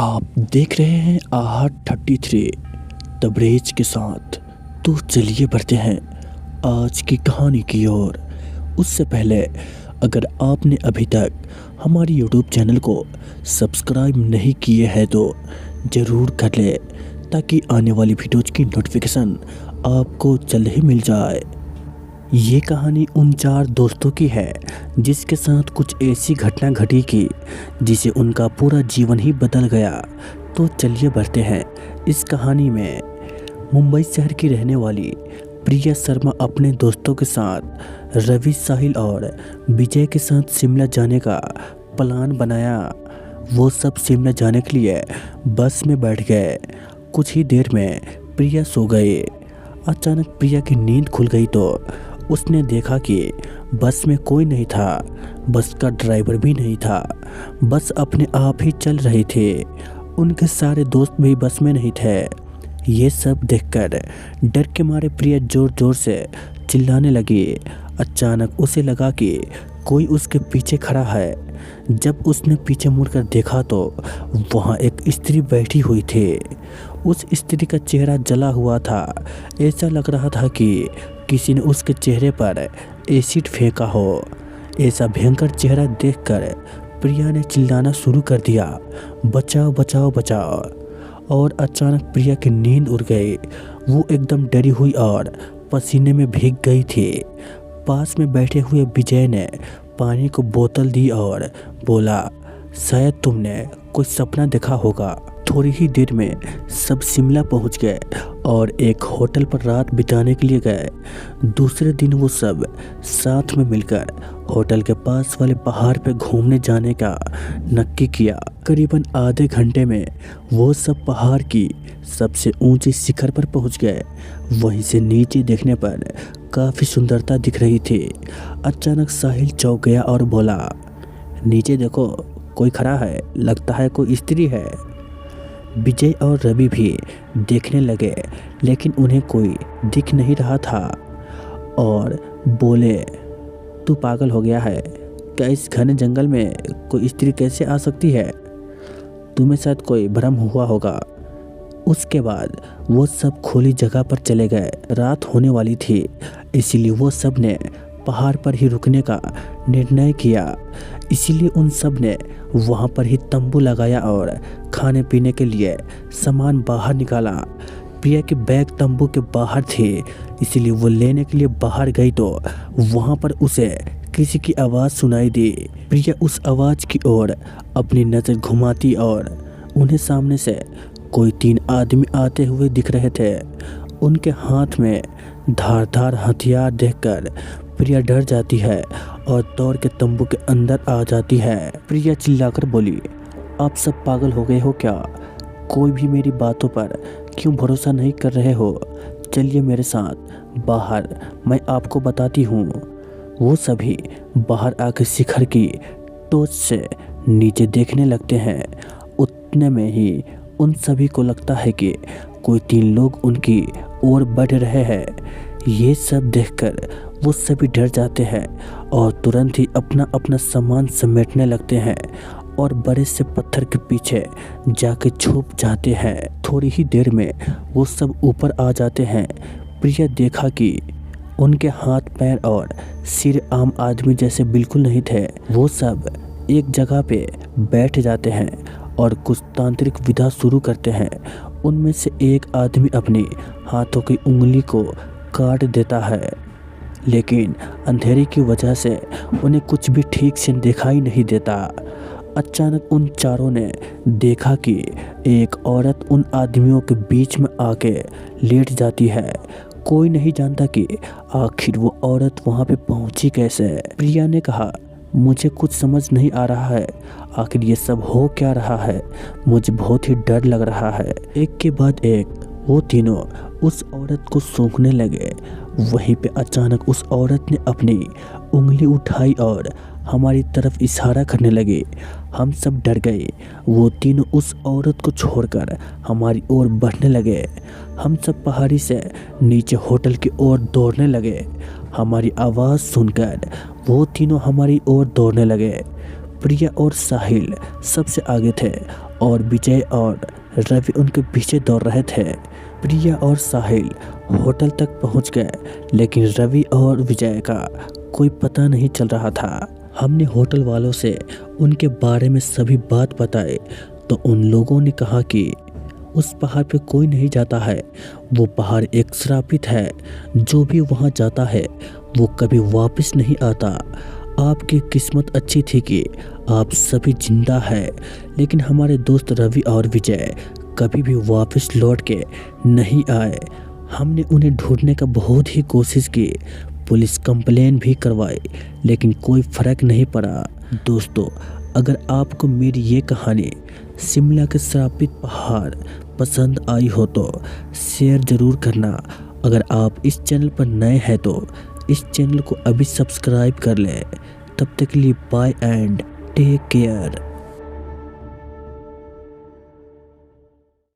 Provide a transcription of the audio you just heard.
आप देख रहे हैं आहट 33 तबरेज के साथ। तो चलिए बढ़ते हैं आज की कहानी की ओर। उससे पहले अगर आपने अभी तक हमारी यूट्यूब चैनल को सब्सक्राइब नहीं किए हैं तो ज़रूर कर ले, ताकि आने वाली वीडियोज़ की नोटिफिकेशन आपको जल्द ही मिल जाए। ये कहानी उन 4 दोस्तों की है जिसके साथ कुछ ऐसी घटना घटी कि जिसे उनका पूरा जीवन ही बदल गया। तो चलिए बढ़ते हैं इस कहानी में। मुंबई शहर की रहने वाली प्रिया शर्मा अपने दोस्तों के साथ रवि, साहिल और विजय के साथ शिमला जाने का प्लान बनाया। वो सब शिमला जाने के लिए बस में बैठ गए। कुछ ही देर में प्रिया सो गए। अचानक प्रिया की नींद खुल गई तो उसने देखा कि बस में कोई नहीं था। बस का ड्राइवर भी नहीं था। बस अपने आप ही चल रही थी। उनके सारे दोस्त भी बस में नहीं थे। ये सब देखकर डर के मारे प्रिया जोर जोर से चिल्लाने लगी। अचानक उसे लगा कि कोई उसके पीछे खड़ा है। जब उसने पीछे मुड़कर देखा तो वहाँ एक स्त्री बैठी हुई थी। उस स्त्री का चेहरा जला हुआ था। ऐसा लग रहा था कि किसी ने उसके चेहरे पर एसिड फेंका हो। ऐसा भयंकर चेहरा देखकर प्रिया ने चिल्लाना शुरू कर दिया, बचाओ बचाओ बचाओ। और अचानक प्रिया की नींद उड़ गई। वो एकदम डरी हुई और पसीने में भीग गई थी। पास में बैठे हुए विजय ने पानी को बोतल दी और बोला, शायद तुमने कोई सपना देखा होगा। थोड़ी ही देर में सब शिमला पहुंच गए और एक होटल पर रात बिताने के लिए गए। दूसरे दिन वो सब साथ में मिलकर होटल के पास वाले पहाड़ पे घूमने जाने का नक्की किया। करीबन आधे घंटे में वो सब पहाड़ की सबसे ऊंची शिखर पर पहुंच गए। वहीं से नीचे देखने पर काफ़ी सुंदरता दिख रही थी। अचानक साहिल चौंक गया और बोला, नीचे देखो, कोई खड़ा है, लगता है कोई स्त्री है। विजय और रवि भी देखने लगे, लेकिन उन्हें कोई दिख नहीं रहा था और बोले, तू पागल हो गया है क्या? इस घने जंगल में कोई स्त्री कैसे आ सकती है? तुम्हें शायद कोई भ्रम हुआ होगा। उसके बाद वो सब खुली जगह पर चले गए। रात होने वाली थी, इसीलिए वो सब ने पहाड़ पर ही रुकने का निर्णय किया। इसीलिए उन सब ने वहाँ पर ही तंबू लगाया और खाने पीने के लिए सामान बाहर निकाला। प्रिया के बैग तंबू के बाहर थे, इसीलिए वो लेने के लिए बाहर गई तो वहाँ पर उसे किसी की आवाज़ सुनाई दी। प्रिया उस आवाज़ की ओर अपनी नज़र घुमाती और उन्हें सामने से कोई 3 आदमी आते हुए दिख रहे थे। उनके हाथ में धारदार हथियार देखकर प्रिया डर जाती है और दौड़ के तंबू के अंदर आ जाती है। प्रिया चिल्लाकर बोली, आप सब पागल हो गए हो क्या? कोई भी मेरी बातों पर क्यों भरोसा नहीं कर रहे हो? चलिए मेरे साथ बाहर, मैं आपको बताती हूँ। वो सभी बाहर आकर शिखर की टॉर्च से नीचे देखने लगते हैं। उतने में ही उन सभी को लगता है कि कोई 3 लोग उनकी ओर बढ़ रहे हैं। ये सब देखकर वो सभी डर जाते हैं और तुरंत ही अपना अपना सामान समेटने लगते हैं और बड़े से पत्थर के पीछे जाके छुप जाते हैं। थोड़ी ही देर में वो सब ऊपर आ जाते हैं। प्रिया देखा कि उनके हाथ पैर और सिर आम आदमी जैसे बिल्कुल नहीं थे। वो सब एक जगह पे बैठ जाते हैं और कुछ तांत्रिक विधा शुरू करते हैं। उनमें से एक आदमी अपनी हाथों की उंगली को काट देता है, लेकिन अंधेरे की वजह से उन्हें कुछ भी ठीक से दिखाई नहीं देता। अचानक उन चारों ने देखा कि एक औरत उन आदमियों के बीच में आके लेट जाती है। कोई नहीं जानता कि आखिर वो औरत वहाँ पे पहुँची कैसे। प्रिया ने कहा, मुझे कुछ समझ नहीं आ रहा है, आखिर ये सब हो क्या रहा है? मुझे बहुत ही डर लग रहा है। एक के बाद एक वो तीनों उस औरत को सूंघने लगे। वहीं पे अचानक उस औरत ने अपनी उंगली उठाई और हमारी तरफ इशारा करने लगी। हम सब डर गए। वो तीनों उस औरत को छोड़कर हमारी ओर बढ़ने लगे। हम सब पहाड़ी से नीचे होटल की ओर दौड़ने लगे। हमारी आवाज़ सुनकर वो तीनों हमारी ओर दौड़ने लगे। प्रिया और साहिल सबसे आगे थे और विजय और रवि उनके पीछे दौड़ रहे थे। प्रिया और साहिल होटल तक पहुंच गए, लेकिन रवि और विजय का कोई पता नहीं चल रहा था। हमने होटल वालों से उनके बारे में सभी बात बताई तो उन लोगों ने कहा कि उस पहाड़ पे कोई नहीं जाता है, वो पहाड़ एक श्रापित है। जो भी वहाँ जाता है वो कभी वापस नहीं आता। आपकी किस्मत अच्छी थी कि आप सभी जिंदा हैं, लेकिन हमारे दोस्त रवि और विजय कभी भी वापस लौट के नहीं आए। हमने उन्हें ढूंढने का बहुत ही कोशिश की, पुलिस कंप्लेन भी करवाई, लेकिन कोई फ़र्क नहीं पड़ा। दोस्तों, अगर आपको मेरी ये कहानी शिमला के श्रापित पहाड़ पसंद आई हो तो शेयर ज़रूर करना। अगर आप इस चैनल पर नए हैं तो इस चैनल को अभी सब्सक्राइब कर लें। तब तक के लिए बाय एंड टेक केयर।